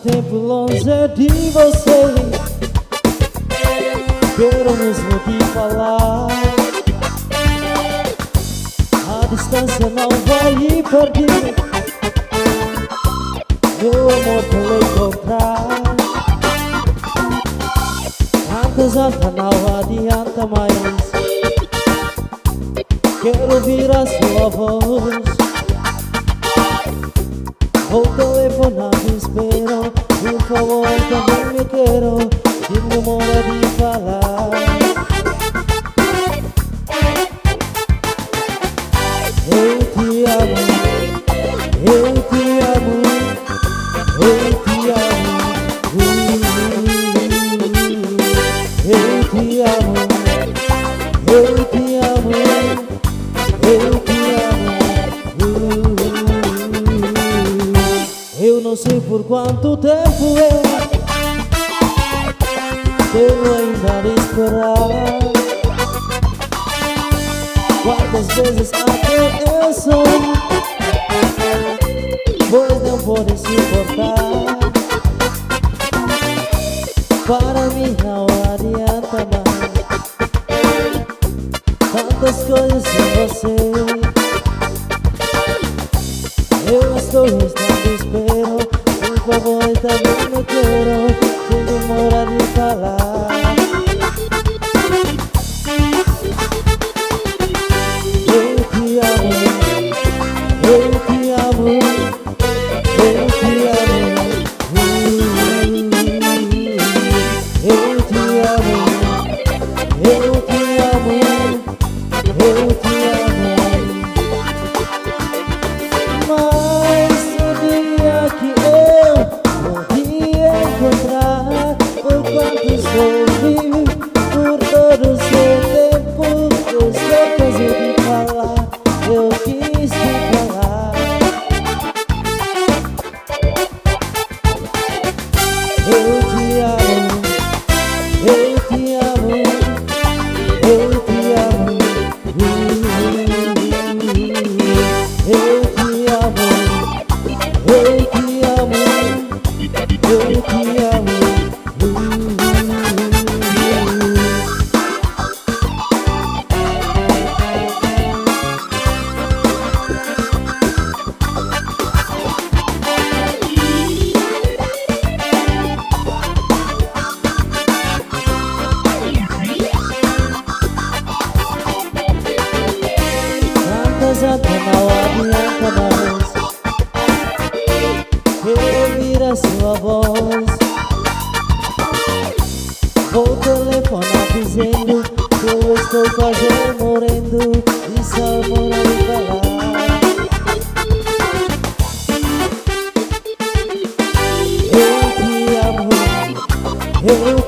tempo longe de você, quero mesmo te falar. A distância não vai me perder, meu amor vou encontrar. Tantas altas não adianta mais, quero ouvir a sua voz. Vou telefonar, te espero, por favor, também me quero, te demora de falar. Eu te amo, eu te amo, eu te amo, eu te amo, eu te amo, eu te amo. Eu não sei por quanto tempo eu devo ainda esperar. Quantas vezes até eu sonho, pois não pode suportar. Para mim não adianta mais, tantas coisas sem você. Eu estou estando espero, por favor, também me quero, sem demora de falar. Eu te amo, eu te amo, eu te amo, eu te amo, eu te amo, eu te amo. Mas o dia que eu vou te encontrar, por quanto sofri, por todo o seu tempo, eu estou cansado de falar, eu quis te falar. Eu te amo, eu te amo, eu te amo, eu te amo, eu te amo, eu te amo. Tantas até não adianta mais, quero ouvir a sua voz. Vou telefonar dizendo que eu estou quase morrendo e só mora de falar. Eu te amo, eu